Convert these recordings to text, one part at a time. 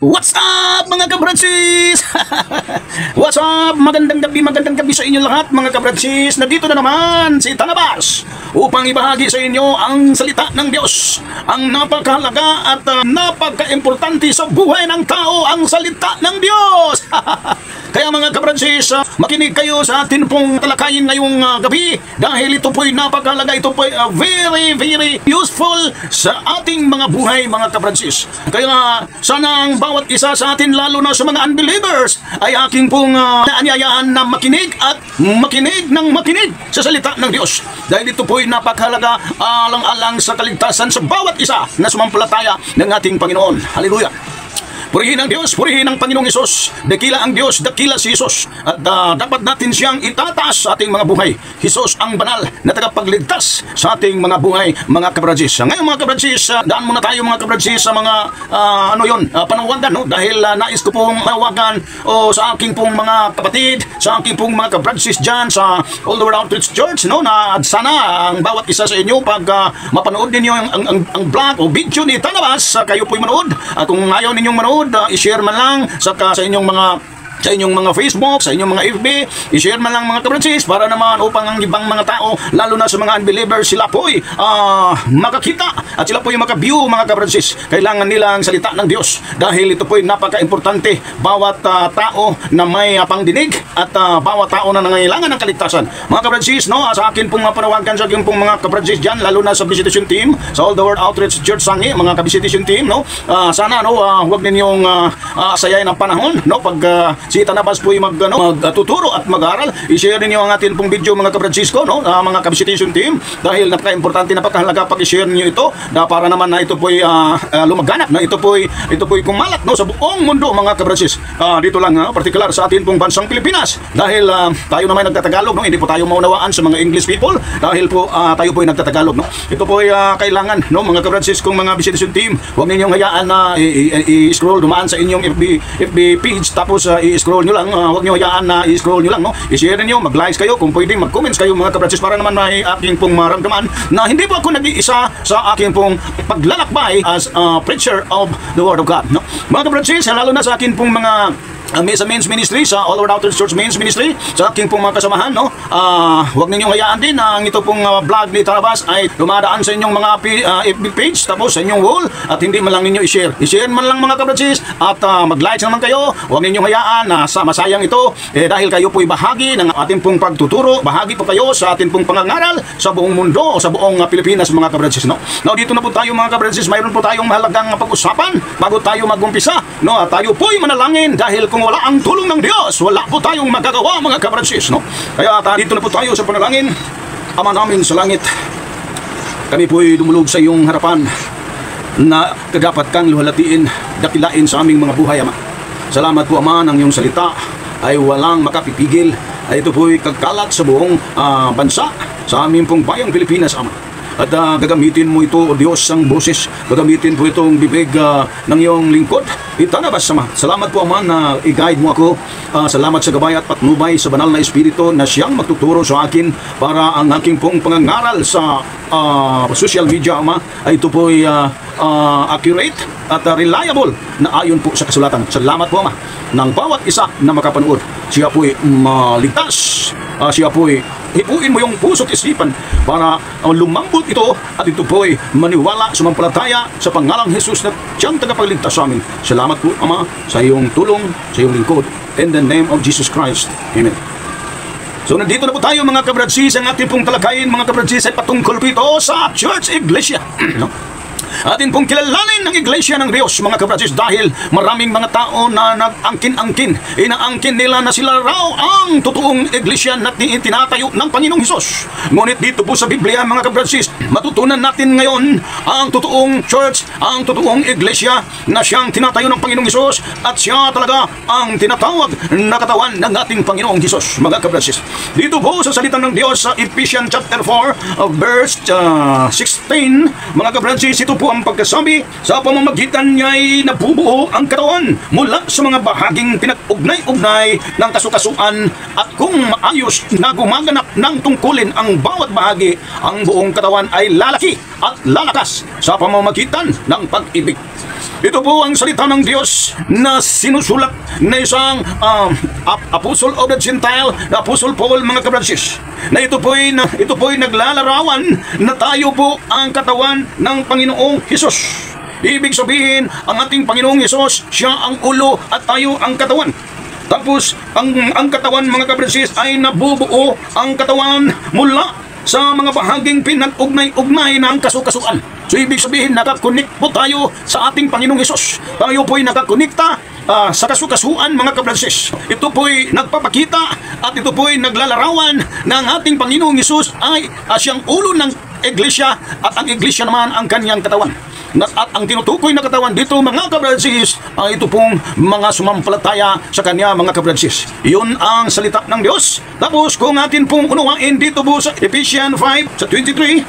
What's up mga kabratsis? What's up? Magandang gabi sa inyo lahat mga kabratsis. Nandito na naman si Tanabas upang ibahagi sa inyo ang salita ng Diyos. Ang napakahalaga at napaka-importante sa buhay ng tao, ang salita ng Diyos. Kaya mga kabratsis, makinig kayo sa atin pong talakayin ngayong gabi dahil ito po'y napakahalaga, ito po'y very useful sa ating mga buhay mga kabratsis. Kaya sana ang bawat isa sa atin, lalo na sa mga unbelievers, ay aking pong naanyayahan na makinig at makinig ng makinig sa salita ng Diyos. Dahil ito po'y napakahalaga alang-alang sa kaligtasan sa bawat isa na sumampalataya ng ating Panginoon. Hallelujah! Purihin ang Diyos, purihin ang Panginoong Hesus. Dakila ang Diyos, dakila si Hesus. At dapat natin siyang itataas sa ating mga buhay. Hesus ang banal na tagapagligtas sa ating mga buhay, mga kabratsis. Ngayon mga kabratsis, daan muna tayo mga kabratsis sa mga panawagan, no? Dahil nais ko pong mawagan sa aking pong mga kapatid, sa aking pong mga kabratsis dyan sa All the World Outreach Church, no? Na sana ang bawat isa sa inyo pag mapanood ninyo ang vlog o video ni Tanabas, kayo po'y manood. At kung ayaw ninyong manood, i-share man lang sa inyong mga Facebook, sa inyong mga FB, i-share man lang mga kabratsis para naman upang ang ibang mga tao, lalo na sa mga unbelievers, sila po'y makakita at sila po'y makaview mga kabratsis. Kailangan nila ang salita ng Diyos dahil ito po'y napaka-importante. Bawat tao na may pangdinig at bawat tao na nangangailangan ng kaligtasan. Mga kabratsis, no, sa akin pong panawagan sa akin pong mga kabratsis dyan, lalo na sa visitation team, sa All the World Outreach Church Sangi, mga ka-visitation team, no, sana no, huwag ninyong sayayin ang panahon, no, pag si Tanabas po'y magtuturo at mag-aral, i-share ninyo ang atin pong video mga kabratsis ko, no, mga ka-visitation team, dahil napaka-importante, napakahalaga pag-i-share niyo ito para naman na ito po'y lumaganap, na ito po'y kumalat, no, sa buong mundo mga kabratsis. Dito lang, partikular sa atin pong bansang Pilipinas, dahil tayo naman nagtatagalog, no, hindi po tayo maunawaan sa mga English people, dahil po tayo po'y nagtatagalog, no. Ito po'y kailangan, no, mga kabratsis kong mga visitation team, huwag ninyong hayaan na i-scroll, dumaan sa inyong FB page, tapos i-scroll nyo lang, huwag nyo hayaan na i-scroll nyo lang, no? I-share nyo, mag-likes kayo, kung pwede mag-comments kayo mga kabratsis para naman may aking pong maramdaman na hindi po ako nag-iisa sa aking pong paglalakbay as a preacher of the Word of God, no? Mga kabratsis, lalo na sa aking pong mga sa men's ministry, sa All Over Outreach Church men's ministry, sa aking pong mga kasamahan, no? Huwag ninyong hayaan din na ang ito pong vlog ni Tanabas ay dumadaan sa inyong mga FB page, tapos sa inyong wall, at hindi man lang ninyo i-share. I-share man lang mga kabratsis, at mag-likes naman kayo. Huwag ninyong hayaan na masayang ito, dahil kayo po'y bahagi ng ating pong pagtuturo, bahagi po kayo sa ating pong pangangaral sa buong mundo, o sa buong Pilipinas mga kabratsis, no? Now, dito na po tayo mga kabratsis, mayroon po tayong mahalagang pag-usapan bago tayo mag-umpisa, no? Tayo po'y manalangin dahil kung wala ang tulong ng Diyos, wala po tayong magagawa mga kabratsis, no? Kaya dito na po tayo sa panalangin. Ama namin sa langit, kami po'y dumulog sa iyong harapan na kadapat kang luhalatiin, dakilain sa aming mga buhay, Ama. Salamat po, Ama, ng iyong salita ay walang makapipigil, ay ito po'y kagkalat sa buong bansa, sa aming pong bayang Pilipinas, Ama. At gagamitin mo ito, O Diyos, ang boses. Gagamitin po itong bibig ng iyong lingkod. Itanabas, Ama. Salamat po, Ama, na i-guide mo ako. Salamat sa gabay at patnubay sa banal na Espiritu na siyang magtuturo sa akin para ang aking pong pangangaral sa social media, Ama, ay ito po'y accurate at reliable na ayon po sa kasulatan. Salamat po, Ama, ng bawat isa na makapanood. Siya po'y maligtas. Siya po'y hipuin mo yung puso't isipan para lumambot ito at ito po'y maniwala, sumampalataya sa pangalang Jesus na siyang tagapagligtas sa amin. Salamat po, Ama, sa iyong tulong, sa iyong lingkod. In the name of Jesus Christ. Amen. So, nandito na po tayo mga kabratsis. Ang ating pong talakayin mga kabratsis ay patungkol po ito sa Church Iglesia. No? Atin pong kilalanin ng Iglesia ng Diyos mga kabratsis, dahil maraming mga tao na nag-angkin-angkin, inaangkin nila na sila raw ang totoong Iglesia na tinatayo ng Panginoong Hesus. Ngunit dito po sa Biblia mga kabratsis, matutunan natin ngayon ang totoong church, ang totoong Iglesia na siyang tinatayo ng Panginoong Hesus, at siya talaga ang tinatawag na katawan ng ating Panginoong Hesus mga kabratsis. Dito po sa salita ng Diyos sa Ephesians chapter 4 verse 16 mga kabratsis, ito po ang pagkasabi, sa pamamagitan niya'y nabubuo ang katawan mula sa mga bahaging pinag-ugnay-ugnay ng kasukasuan, at kung maayos na gumaganap ng tungkulin ang bawat bahagi, ang buong katawan ay lalaki at lalakas sa pamamagitan ng pag-ibig. Ito po ang salita ng Diyos na sinusulat na isang Apostle of the Gentile, Apostle Paul, mga kabransis. Na ito po'y naglalarawan na tayo po ang katawan ng Panginoong Hesus. Ibig sabihin, ang ating Panginoong Hesus, siya ang ulo at tayo ang katawan. Tapos, ang katawan, mga kabransis, ay nabubuo ang katawan mula sa mga bahaging pinag-ugnay-ugnay ng kasukasuan. So, ibig sabihin, nakakonect po tayo sa ating Panginoong Hesus. Tayo po'y nakakonekta sa kasukasuan, mga kabransis. Ito po'y nagpapakita at ito po'y naglalarawan ng ating Panginoong Hesus ay siyang ulo ng iglesia at ang iglesia naman ang kanyang katawan. At ang tinutukoy na katawan dito, mga kabransis, ay ito pong mga sumampalataya sa kanya, mga kabransis. Yun ang salita ng Diyos. Tapos kung atin pong unawain dito po sa Ephesians 5 sa 23,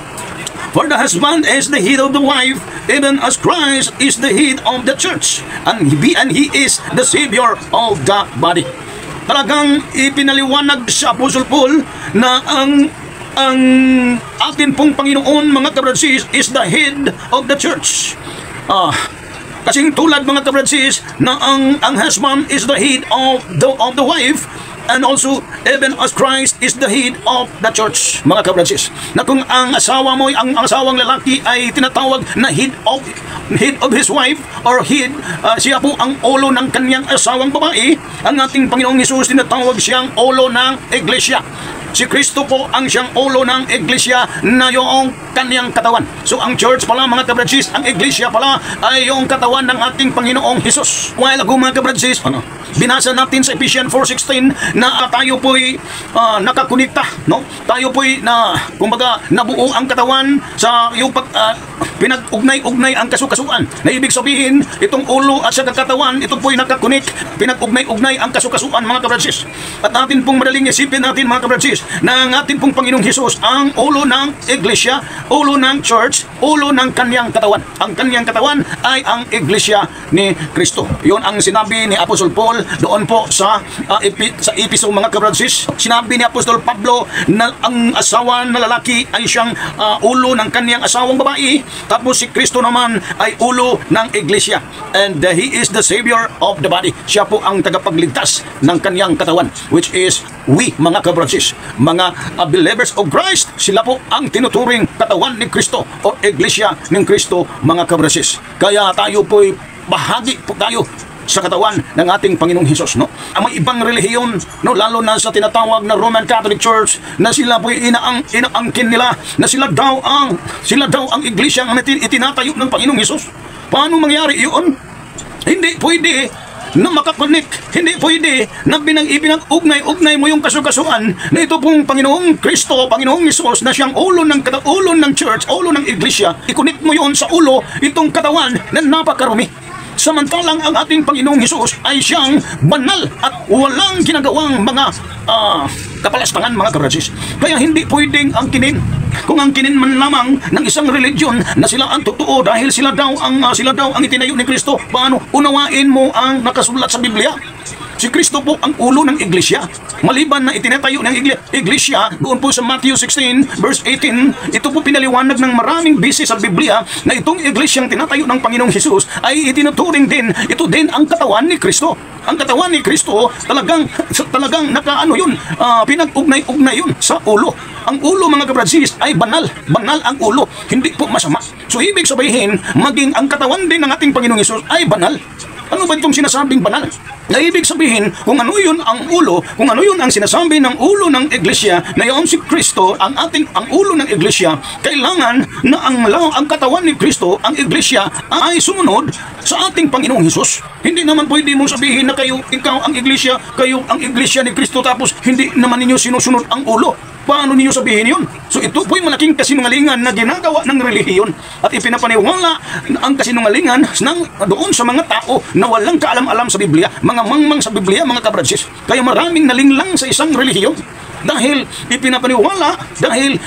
for the husband is the head of the wife, even as Christ is the head of the church, and he is the Savior of the body. Talagang ipinaliwanag sa Apostle Paul na ang atin pong Panginoon, mga kabransis, is the head of the church. Kasing tulad, mga kabransis, na ang husband is the head of the wife, and also even as Christ is the head of the church, mga kabransis. Na kung ang asawa mo, ang asawang lalaki ay tinatawag na head of his wife, or head, siya po ang ulo ng kanyang asawang babae, ang ating Panginoong Hesus tinatawag siyang ulo ng iglesia. Si Kristo po ang siyang ulo ng iglesia na yung kanyang katawan. So ang church pala, mga kabransis, ang iglesia pala ay yung katawan ng ating Panginoong Hesus. While ago, mga kabransis, binasa natin sa Ephesians 4:16 na tayo po'y nakakonekta, no? Tayo po'y kumbaga nabuo ang katawan sa yung pinag-ugnay-ugnay ang kasukasuan. Na ibig sabihin, itong ulo at sa katawan, ito po'y nakakonek, pinag-ugnay-ugnay ang kasukasuan, mga kabransis. At natin pong madaling isipin natin, mga kabransis, na ang ating pong Panginoong Hesus ang ulo ng iglesia, ulo ng church, ulo ng kanyang katawan. Ang kanyang katawan ay ang iglesia ni Kristo. Yun ang sinabi ni Apostle Paul doon po sa Episo, mga kabransis. Sinabi ni Apostol Pablo na ang asawa na lalaki ay siyang ulo ng kanyang asawang babae, tapos si Kristo naman ay ulo ng iglesia, and he is the Savior of the body. Siya po ang tagapagligtas ng kanyang katawan, which is we, mga kabransis, mga believers of Christ. Sila po ang tinuturing katawan ni Kristo o iglesia ng Kristo, mga kabransis. Kaya tayo po'y bahagi po tayo sa katawan ng ating Panginoong Hesus, no? Ang mga ibang relihiyon, no, lalo na sa tinatawag na Roman Catholic Church, na sila po'y inaangkin nila na sila daw ang iglesia ang itinatayo ng Panginoong Hesus. Paano mangyari iyon? Hindi pwede na makakonek. Hindi pwede na ipinag-ugnay mo yung kasukasuan na ito pong Panginoong Kristo, Panginoong Hesus, na siyang ulo ng church, ulo ng iglesia. I-connect mo yun sa ulo, itong katawan na napakarumi. Samantalang ang ating Panginoong Hesus ay siyang banal at walang ginagawang mga kapalastangan, mga kabransis. Kaya hindi pwedeng angkinin. Kung angkinin man lamang ng isang religion na sila ang totoo dahil sila daw ang itinayo ni Kristo, paano unawain mo ang nakasulat sa Biblia? Si Kristo po ang ulo ng iglesia. Maliban na itinatayo ng iglesia, doon po sa Matthew 16, verse 18, ito po pinaliwanag ng maraming beses sa Biblia na itong iglesyang tinatayo ng Panginoong Hesus ay itinuturing din, ito din ang katawan ni Kristo. Ang katawan ni Kristo talagang nakaano yun, pinag-ugnay-ugnay yun sa ulo. Ang ulo, mga kabransis, ay banal. Banal ang ulo, hindi po masama. So ibig sabihin, maging ang katawan din ng ating Panginoong Hesus ay banal. Ano ba itong sinasabing banal? Na ibig sabihin, kung ano yun ang ulo, kung ano yun ang sinasabi ng ulo ng iglesia, na yun si Kristo, ang ulo ng iglesia, kailangan na ang katawan ni Kristo, ang iglesia, ay sumunod sa ating Panginoong Hesus. Hindi naman pwede mong sabihin na ikaw ang iglesia ni Kristo, tapos hindi naman ninyo sinusunod ang ulo. Paano niyo sabihin yun? So ito po'y malaking kasinungalingan na ginagawa ng relihiyon at ipinapaniwala ang kasinungalingan doon sa mga tao na walang kaalam-alam sa Biblia, mga mangmang sa Biblia, mga kabransis. Kaya maraming nalinglang sa isang relihiyon dahil ipinapaniwala, dahil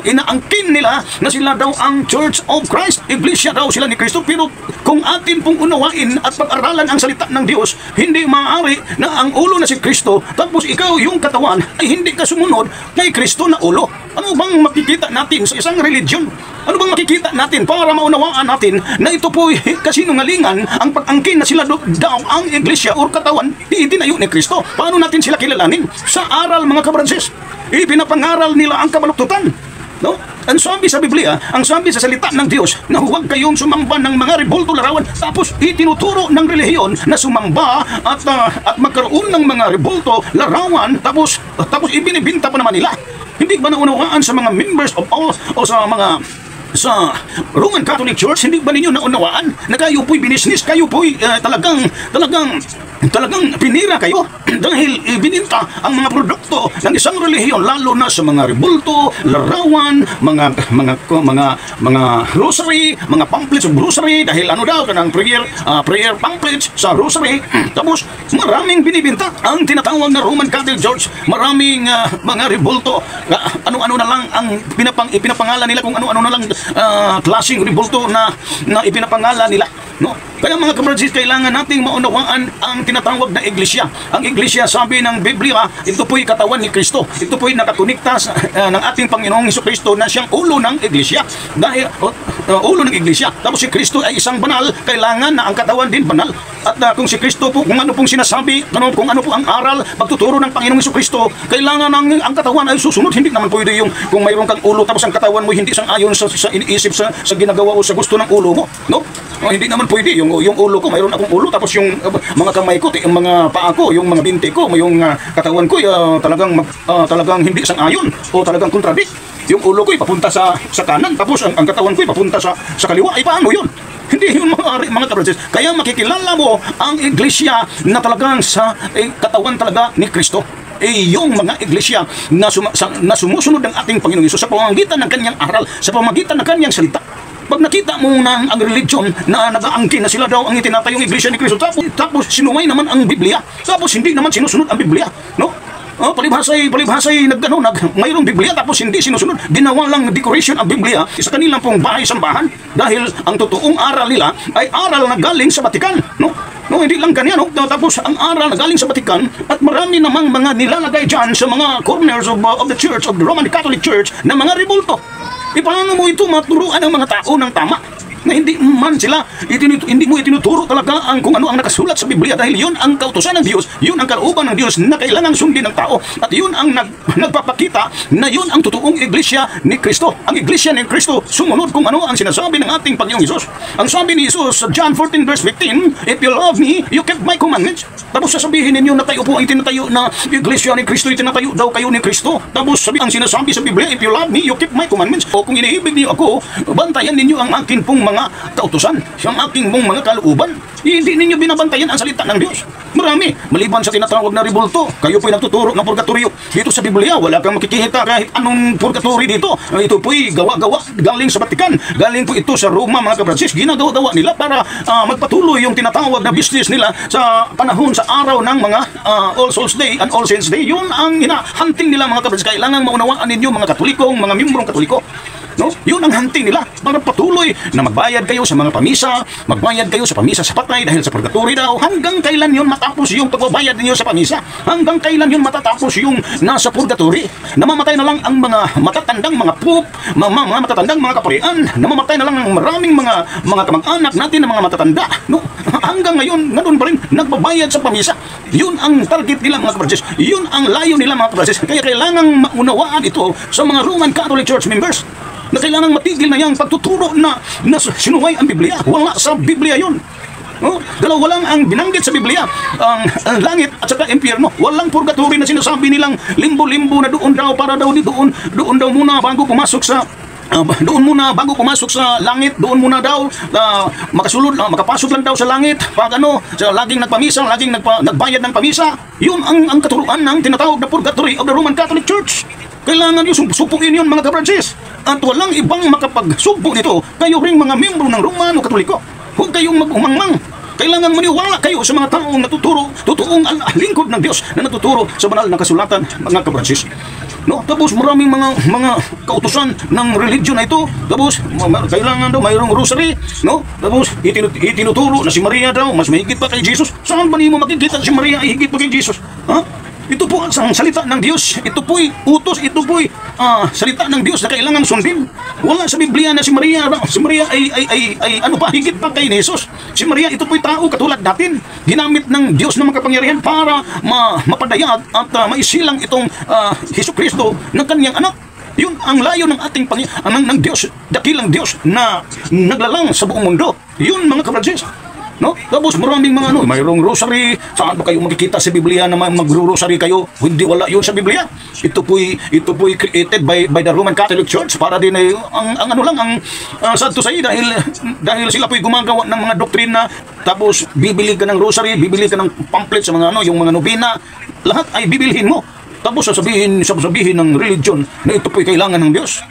inaangkin nila na sila daw ang Church of Christ, iglesia daw sila ni Kristo. Pero kung atin pong unawain at pag-aralan ang salita ng Diyos, hindi maaari na ang ulo na si Kristo, tapos ikaw yung katawan ay hindi ka sumunod kay Kristo na ulo. Ano bang makikita natin sa isang religion Ano bang makikita natin para maunawaan natin na ito po'y kasinungalingan ang pag-angkin na sila daw ang iglesia o katawan itinayo ni Kristo? Paano natin sila kilalanin? Sa aral, mga kabransis, ipinapangaral nila ang kabaluktutan. No? Ang sabi sa Biblia, ang sabi sa salita ng Diyos na huwag kayong sumamba ng mga rebulto larawan, tapos itinuturo ng relihiyon na sumamba at magkaroon ng mga rebulto larawan, tapos ibinibinta pa naman nila. Hindi ba naunawaan sa mga members of all o sa Roman Catholic Church, hindi ba ninyo naunawaan na kayo po'y binisnis, kayo po'y talagang pinira kayo dahil ibininta ang mga produkto ng isang relihiyon, lalo na sa mga rebulto, larawan, mga rosary, mga pamphlets of rosary, dahil ano daw kanang prayer pamphlets sa rosary. Tapos maraming binibinta ang tinatawag na Roman Catholic Church, maraming mga rebulto, ano-ano na lang ang ipinapangalan nila, kung ano-ano na lang klaseng rebulto na ipinapangalan nila, no? Kaya mga kabransis, kailangan nating maunawaan ang tinatawag na iglesia. Ang iglesia, sabi ng Biblia, ito po'y katawan ni Kristo. Ito po'y nakakonekta ng ating Panginoong Hesukristo na siyang ulo ng iglesia. Dahil ulo ng iglesia. Tapos si Kristo ay isang banal, kailangan na ang katawan din banal. At kung si Kristo po, kung ano pong sinasabi, kung ano po ang aral, pagtuturo ng Panginoong Hesukristo, kailangan ang katawan ay susunod. Hindi naman pwede yung kung mayroon kang ulo tapos ang katawan mo hindi sang-ayon sa iniisip, sa ginagawa o sa gusto ng ulo mo, no? Hindi naman pwede yung ulo ko, mayroon akong ulo, tapos yung mga kamay ko, yung mga paa ko, yung mga binti ko, yung katawan ko talagang hindi sang-ayon o talagang kontradik. Yung ulo ko papunta sa kanan, tapos ang katawan ko papunta sa kaliwa. Ay paano yun? Hindi yun mga kabransis. Kaya makikilala mo ang iglesia na talagang sa katawan talaga ni Kristo. Yung mga iglesia na sumusunod ng ating Panginoong Hesus sa pamamagitan ng kanyang aral, sa pamamagitan ng kanyang salita. Pag nakita mo na ang religion na nag-aangkin na sila daw ang itinatayong iglesia ni Kristo, tapos sinuway naman ang Biblia, tapos hindi naman sinusunod ang Biblia, no? Palibhasay mayroong Biblia tapos hindi sinusunod. Ginawa lang decoration ang Biblia sa kanilang pong bahay-sambahan dahil ang totoong aral nila ay aral na galing sa Vatican, no? No, hindi lang ganyan, no? Tapos ang aral na galing sa Vatican at marami namang mga nilalagay dyan sa mga corners of the church, of the Roman Catholic Church, na mga rebulto. Paano mo ito maturuan ng mga tao ng tama? Na hindi man sila, hindi mo itinuturo talaga kung ano ang nakasulat sa Biblia, dahil yun ang kautusan ng Diyos, yun ang kalooban ng Diyos na kailangan sundin ng tao, at yun ang nagpapakita na yun ang totoong iglesia ni Kristo. Ang iglesia ni Kristo sumunod kung ano ang sinasabi ng ating Panginoong Hesus. Ang sabi ni Hesus sa John 14 verse 15, "If you love me, you keep my commandments." Tapos sasabihin ninyo na tayo po ang tinatayo na iglesia ni Kristo, itinatayo daw kayo ni Kristo. Tapos ang sinasabi sa Biblia, "If you love me, you keep my commandments." O kung iniibig niyo ako, bantayan ninyo ang akin pong mga kautusan, siyang aking mong mga kalooban. Hindi ninyo binabantayan ang salita ng Diyos. Marami, maliban sa tinatawag na rebulto, kayo po'y nagtuturo ng purgatorio. Dito sa Biblia, wala kang makikita kahit anong purgatorio dito. Ito po'y gawa-gawa, galing sa Vatican, galing po ito sa Roma, mga kabransis. Ginagawa-gawa nila para magpatuloy yung tinatawag na business nila sa panahon, sa araw ng mga All Souls Day and All Saints Day. Yun ang hinahunting nila, mga kabransis. Kailangan maunawaan ninyo, mga Katolikong, mga miyembrong Katoliko. No? Yun ang hunting nila para patuloy na magbayad kayo sa mga pamisa, magbayad kayo sa pamisa sa patay dahil sa purgatory daw. Hanggang kailan yun matapos yung pagbabayad ninyo sa pamisa? Hanggang kailan yun matatapos yung nasa purgatory? Namamatay na lang ang mga matatandang mga pope, mga matatandang mga kapurian, namamatay na lang ang maraming mga kamag-anak natin na mga matatanda. No? Hanggang ngayon, ganoon pa rin, nagbabayad sa pamisa. Yun ang target nila, mga kabransis. Yun ang layo nila, mga kabransis. Kaya kailangang maunawaan ito sa mga Roman Catholic Church members na kailangan matigil na yung pagtuturo na sinuway ang Biblia. Wala sa Biblia yun. No? Dalawa lang ang binanggit sa Biblia, ang langit at saka impyerno. Walang purgatory na sinasabi nilang limbo-limbo na doon daw, para daw doon daw muna bago pumasok sa langit, doon muna daw makapasok lang daw sa langit pag laging nagpamisa, laging nagbayad ng pamisa. Yun ang katuruan ng tinatawag na purgatory of the Roman Catholic Church. Kailangan yung supuin yun, mga kabransis. At walang ibang makapagsupo nito, kayo ring mga miyembro ng Romano Katoliko. Huwag kayong mag-umangmang. Kailangan maniwala kayo sa mga taong natuturo, totoong lingkod ng Diyos na natuturo sa banal na kasulatan, mga kabransis. No? Tapos maraming mga kautusan ng religion na ito. Tapos kailangan daw mayroong rosary, no? Tapos itinuturo na si Maria daw mas mahigit pa kay Jesus. Saan ba niyo makikita si Maria ay higit pa kay Jesus? Ha? Ito po ang salita ng Diyos. Ito po'y utos. Ito po'y salita ng Diyos na kailangan sundin. Wala sa Biblia na si Maria ay ano pa, higit pa kay Jesus. Si Maria, ito po'y tao katulad natin. Ginamit ng Diyos na makapangyarihan para mapadaya at maisilang itong Jesucristo ng kanyang anak. Yun ang layo ng ating ng Diyos, dakilang Diyos na naglalang sa buong mundo. Yun mga kabradsis. No? Tapos maraming mga mayroong rosary. Saan ba kayo makikita sa Biblia na magro-rosary kayo? Hindi, wala yun sa Biblia. Ito po'y created by the Roman Catholic Church para din ay ang sad to say dahil sila po'y gumagawa ng mga doktrina. Tapos bibili ka ng rosary, bibili ka ng pamphlet sa mga yung mga nobina, lahat ay bibilhin mo. Tapos sasabihin ng religion na ito po'y kailangan ng Diyos.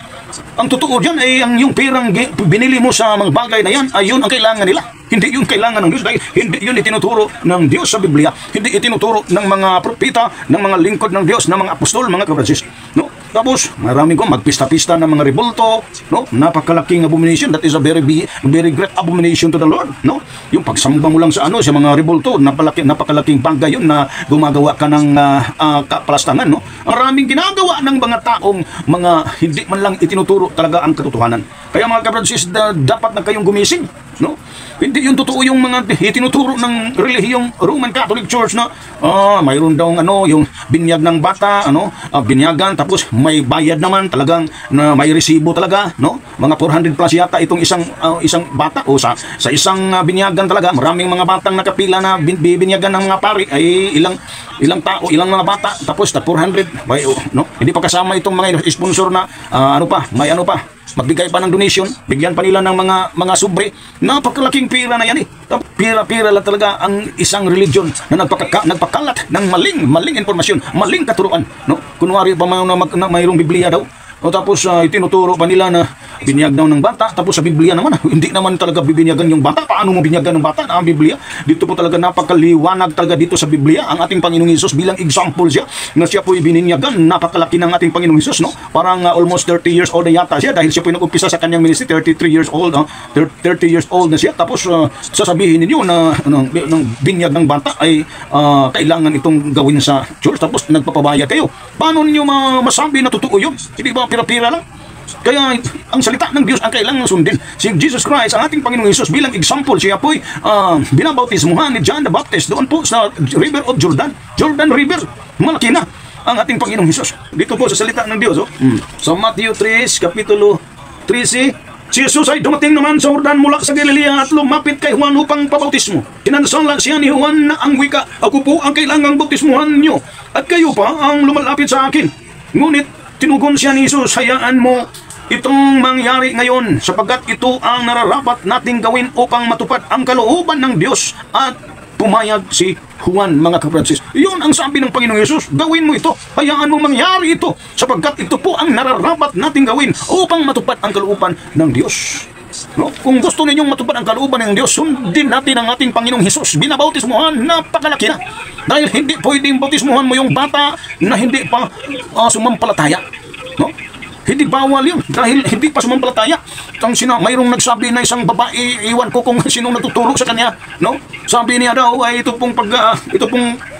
Ang totoo dyan ay yung perang binili mo sa mga bagay na yan ay yun ang kailangan nila. Hindi yun kailangan ng Diyos dahil hindi yun itinuturo ng Diyos sa Biblia. Hindi itinuturo ng mga propeta, ng mga lingkod ng Diyos, ng mga apostol, mga kabradsis. No? Tapos, maraming magpista-pista ng mga rebulto, no? Napakalaking abomination. That is a very great abomination to the Lord, no? Yung pagsamba mo lang sa sa mga rebulto, napakalaking bagay yun na gumagawa ka ng kapalastangan, no? Maraming ginagawa ng mga taong hindi man lang itinuturo talaga ang katotohanan. Kaya mga kabradsis, dapat na kayong gumising, no? Hindi yung totoo yung mga itinuturo ng relihiyong Roman Catholic Church na mayroon daw yung binyag ng bata, binyagan, tapos may bayad naman talagang na may resibo talaga, no? Mga 400 plus yata itong isang bata o sa isang binyagan talaga. Maraming mga batang nakapila na binyagan ng mga pari ay ilang tao, ilang mga bata, tapos 400 no? Hindi pa kasama itong mga sponsor na magbigay pa ng donation, bigyan pa nila ng mga sobre. Napakalaking pira na yan eh. Pira lang talaga ang isang religion na nagpakalat ng maling informasyon, maling katuruan, no? Kunwari pa mayroong Biblia daw, o tapos itinuturo pa nila na binyag daw ng bata, tapos sa Biblia naman hindi naman talaga bibinyagan yung bata. Paano mo binyagan ng bata ang Biblia? Dito po talaga napakaliwanag talaga dito sa Biblia ang ating Panginoong Hesus bilang example siya na siya po bininyagan. Napakalaki ng ating Panginoong Hesus, no? Parang almost 30 years old na yata siya dahil siya po nag-umpisa sa kanyang ministry, 33 years old, 30 years old na siya. Tapos sasabihin ninyo na ng binyag ng bata ay kailangan itong gawin sa church, tapos nagpapabayad kayo. Paano niyo masabi na totoo yun? Hindi ba pira-pira lang? Kaya ang salita ng Diyos ang kailangan sundin. Si Jesus Christ, ang ating Panginoong Hesus bilang example, siya po'y binabautismuhan ni John the Baptist doon po sa River of Jordan River. Malaki na ang ating Panginoong Hesus. Dito po sa salita ng Diyos. Sa Matthew 3, Kapitulo 13, si Jesus ay dumating naman sa Jordan mula sa Galilea at lumapit kay Juan upang pabautismo. Kinansala siya ni Juan na ang wika, ako po ang kailangang bautismuhan nyo at kayo pa ang lumalapit sa akin. Ngunit tinugon siya ni Jesus, hayaan mo itong mangyari ngayon sapagkat ito ang nararapat nating gawin upang matupad ang kalooban ng Diyos. At pumayag si Juan, mga kabradsis. Yun ang sabi ng Panginoong Hesus, gawin mo ito, hayaan mo mangyari ito sapagkat ito po ang nararapat nating gawin upang matupad ang kalooban ng Diyos. No? Kung gusto ninyong matupad ang kalooban ng Diyos, sundin natin ang ating Panginoong Hesus. Binabautismuhan, napakalaki na. Dahil hindi pwedeng bautismuhan mo yung bata na hindi pa sumampalataya. No? Hindi bawal yun dahil hindi pa sumampalataya. Mayroong nagsabi na isang babae, iwan ko kung sinong natuturo sa kanya, no? Sabi niya daw ay ito pong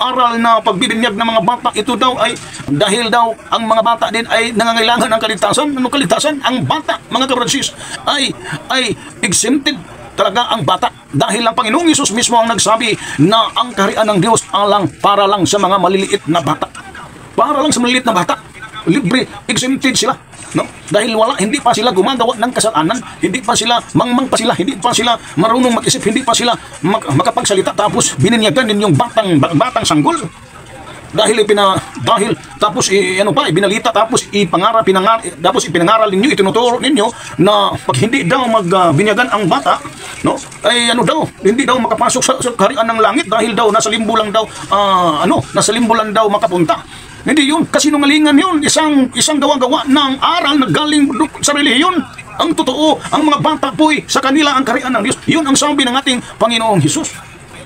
aral na pagbibinyag ng mga bata, ito daw ay dahil daw ang mga bata din ay nangangailangan ng kaligtasan. Ano kaligtasan? Ang bata, mga kabradsis, ay exempted talaga ang bata dahil ang Panginoong Hesus mismo ang nagsabi na ang kaharian ng Diyos para lang sa mga maliliit na bata. Para lang sa maliliit na bata. Libre, exempted sila, no? Dahil hindi pa sila gumagawa ng kasalanan, hindi pa sila mangmang pa sila, hindi pa sila marunong mag-isip, hindi pa sila makapagsalita, tapos bininyagan din yung batang sanggol. Dahil tapos ibinalita, tapos ipinangaral ninyo, itinuturo ninyo na pag hindi daw magbinyagan ang bata, no? Ay hindi daw makapasok sa kaharian ng langit dahil daw nasa limbo lang daw makapunta. Hindi yun, kasinungalingan yun, isang gawa-gawa ng aral na galing sa relihiyon. Ang totoo, ang mga bata po'y sa kanila ang kaharian ng Diyos. Yun ang sabi ng ating Panginoong Hesus.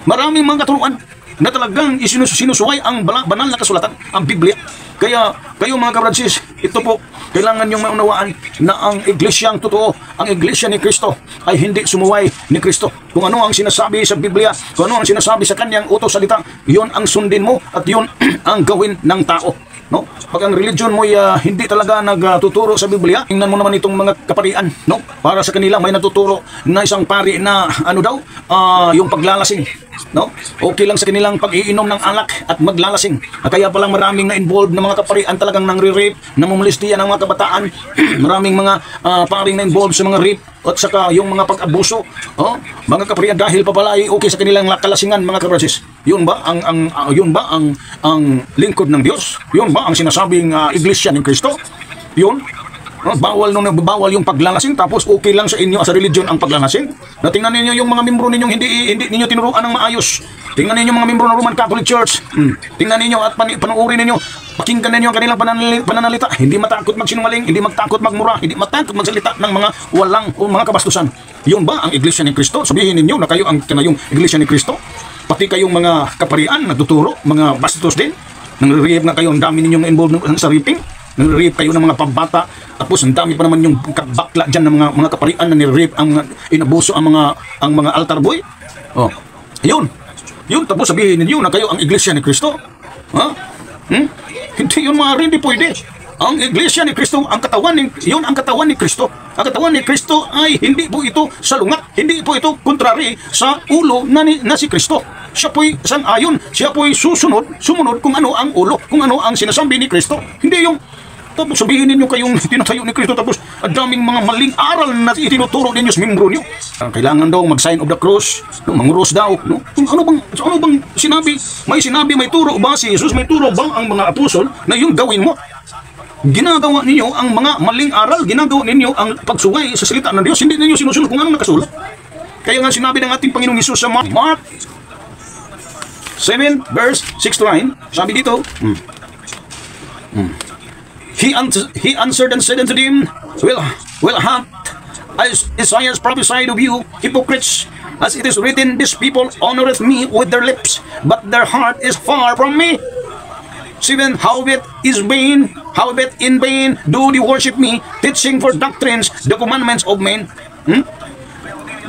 Maraming mga katuruan na talagang sinusuway ang banal na kasulatan, ang Biblia. Kaya kayo mga kabradsis, ito po Kailangan yung maunawaan na ang iglesyang totoo, ang iglesia ni Kristo ay hindi sumuway ni Kristo. Kung ano ang sinasabi sa Biblia, kung ano ang sinasabi sa kanyang utos salita, yun ang sundin mo at yun ang gawin ng tao. No? Pag ang religion mo hindi talaga nagtuturo sa Biblia, tingnan mo naman itong mga kaparian, no? Para sa kanila may natuturo na isang pari na yung paglalasing, no? Okay lang sa kanilang pag-iinom ng alak at maglalasing. Kaya palang maraming na-involved na mga kaparian talagang nangre-rape, namumulistiya ng mga kabataan. Maraming mga paring na-involved sa mga rape at saka yung mga pag-abuso, mga kaparian dahil papalay okay sa kanilang kalasingan, mga kapatid. Yun ba ang lingkod ng Diyos? Yun ba ang sinasabing iglesia ng Kristo? Yun. Bawal yung paglalasing tapos okay lang sa inyo sa religion ang paglalasing. Tingnan ninyo yung mga membro ninyong hindi ninyo tinuruan ng maayos. Tingnan ninyo mga membro ng Roman Catholic Church. Tingnan ninyo at panuuri ninyo. Pakinggan ninyo ang kanilang pananalita. Hindi matakot magsinungaling, hindi matakot magmura, hindi matakot magsalita ng mga mga kabastusan. Yun ba ang iglesia ni Kristo? Sabihin ninyo na kayo ang iglesia ni Kristo? Pati kayong mga kaparian nagtuturo, mga bastos din. Nangre-rape nga kayo, ang dami ninyong involved sa raping. Nangre-rape kayo ng mga pambata. Tapos ang dami pa naman yung bakla dyan ng mga kaparian na nire-rape, inabuso ang mga altar boy. Yun. Tapos sabihin ninyo na kayo ang iglesia ni Kristo. Hindi yun hindi pwede. Ang iglesia ni Kristo, ang katawan ni Kristo. Ang katawan ni Kristo ay hindi po ito salungat, hindi po ito kontrary sa ulo na si Kristo. Siya po'y sang-ayon, siya po'y sumunod kung ano ang ulo, kung ano ang sinasabi ni Kristo. Hindi yung tapos sabihin ninyo kayong tinatayo ni Kristo tapos ang daming mga maling aral na itinuturo ninyo sa membro niyo. Kailangan daw mag-sign of the cross, manguros daw, no? Ano bang sinabi? May turo ba si Jesus? May turo bang ang mga apostol na yung gawin mo? Ginagawa ninyo ang mga maling aral, ginagawa ninyo ang pagsuway sa salita ng Diyos, hindi ninyo sinusunod kung ano nakasulat. Kaya nga sinabi ng ating Panginoong Hesus sa Mark 7 verse 6 to 9, sabi dito, He answered and said unto them, Well hath Isaiah prophesied of you, hypocrites, as it is written, This people honoreth me with their lips, but their heart is far from me. 7, Howbeit in vain do they worship me, teaching for doctrines the commandments of men.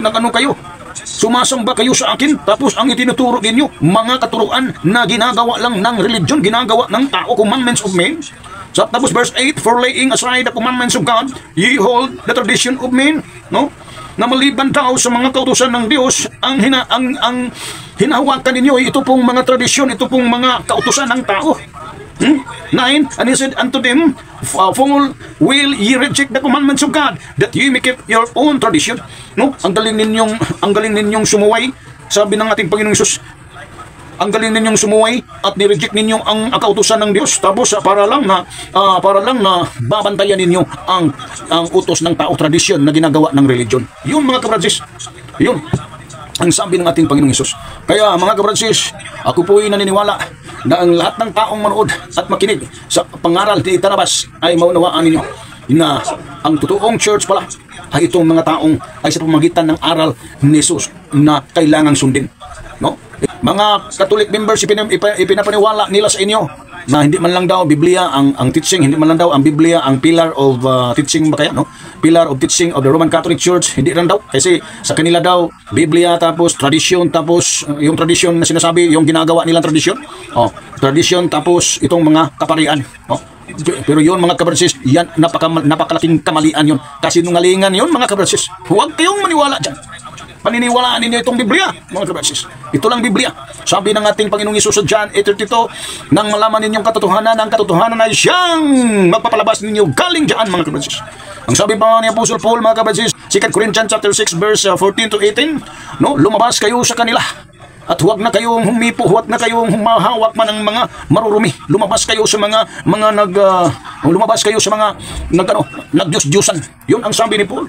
Nagano kayo? Sumasamba kayo sa akin, tapos ang itinuturo ninyo, mga katuruan na ginagawa lang ng religion, ginagawa ng tao, commandments of men. So, tapos verse 8, For laying aside the commandments of God, ye hold the tradition of men. No? Na maliban daw sa mga kautusan ng Diyos, ang hinahawakan ninyo, ito pong mga tradisyon, ito pong mga kautusan ng tao. 9, And he said unto them, For will ye reject the commandments of God, that ye may keep your own tradition? No? Ang galing ninyong sumuway, sabi ng ating Panginoong Hesus. Ang galing ninyong sumuway at ni-reject ninyo ang kautusan ng Diyos, tapos para lang na babantayan ninyo ang utos ng tao, tradisyon na ginagawa ng religion. Yun, mga kabransis, yun ang sabi ng ating Panginoong Hesus. Kaya mga kabransis, ako po'y naniniwala na ang lahat ng taong manood at makinig sa pangaral ni Tanabas ay maunawaan ninyo na ang totoong church pala ay itong mga taong ay sa pamamagitan ng aral ni Hesus na kailangang sundin. No? Mga Catholic members, ipinapaniwala nila sa inyo na hindi man lang daw Biblia ang teaching, hindi man lang daw ang Biblia ang pillar of teaching ba kaya, no? Pillar of teaching of the Roman Catholic Church, hindi lang daw. Kasi sa kanila daw, Biblia tapos tradisyon, tapos yung tradisyon na sinasabi, yung ginagawa nilang tradisyon. Tradisyon tapos itong mga kaparian. Pero yun, mga kabransis, yan, napakalaking kamalian yun. Kasi nungalingan yun, mga kabransis. Huwag kayong maniwala dyan. Paniniwalaan ninyo itong Biblia, mga kabransis. Ito lang Biblia. Sabi ng ating Panginoong Hesus sa John 8:32, nang malaman ninyong katotohanan, ang katotohanan ay siyang magpapalabas ninyo galing dyan, mga kabransis. Ang sabi pa ni Apostle Paul, mga kabransis, 2 Corinthians chapter 6 verse 14 to 18, no, lumabas kayo sa kanila. At huwag na kayong humipo, huwag na kayong humahawak man ng mga marurumi. Lumabas kayo sa lumabas kayo sa mga nagdiyos-diyosan. Yun ang sabi ni Paul.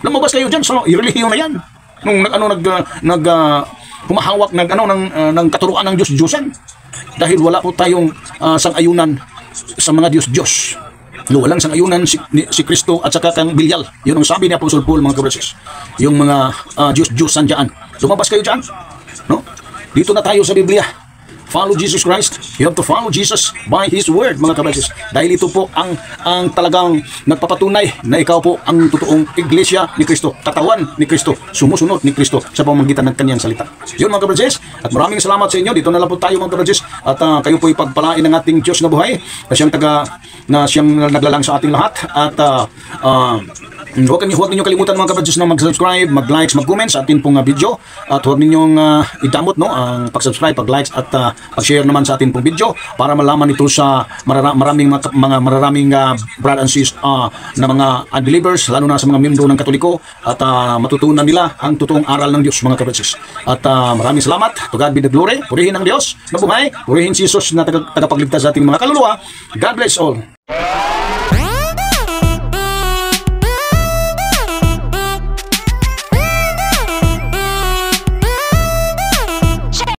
Lumabas kayo diyan sa relihiyon na yan. Nung humahawak ng katuruan ng Diyos-diyosan. Dahil wala po tayong sang-ayunan sa mga Diyos-diyos. Walang sang-ayunan si Kristo at saka kang Belial. Yun ang sabi ni Apostle Paul, mga kabransis. Yung mga Diyos-diyosan diyan. Lumabas kayo diyan. No? Dito na tayo sa Biblia. follow Jesus Christ. You have to follow Jesus by His Word, mga kabrothers. Dahil ito po ang talagang nagpapatunay na ikaw po ang totoong iglesia ni Kristo, katawan ni Kristo, sumusunod ni Kristo sa pamamagitan ng kanyang salita. Yun, mga kabrothers, at maraming salamat sa inyo. Dito na lang po tayo, mga kabrothers, at kayo po ipagpalain ng ating Diyos na buhay na siyang naglalang sa ating lahat. At huwag niyo kalimutan, mga kabrothers, na mag-subscribe, mag-likes, mag-comments sa ating pong video. At huwag ninyong idamot ang pag-subscribe, pag-likes at pag-share naman sa ating pong video para malaman ito sa maraming brad and sis na mga unbelievers, lalo na sa mga miyembro ng Katoliko, at matutunan nila ang totoong aral ng Diyos, mga kabrothers. At maraming salamat. To God be the glory. Purihin ang Diyos na buhay. Purihin si Jesus na tagapagligtas sa ating mga kaluluwa. God bless all.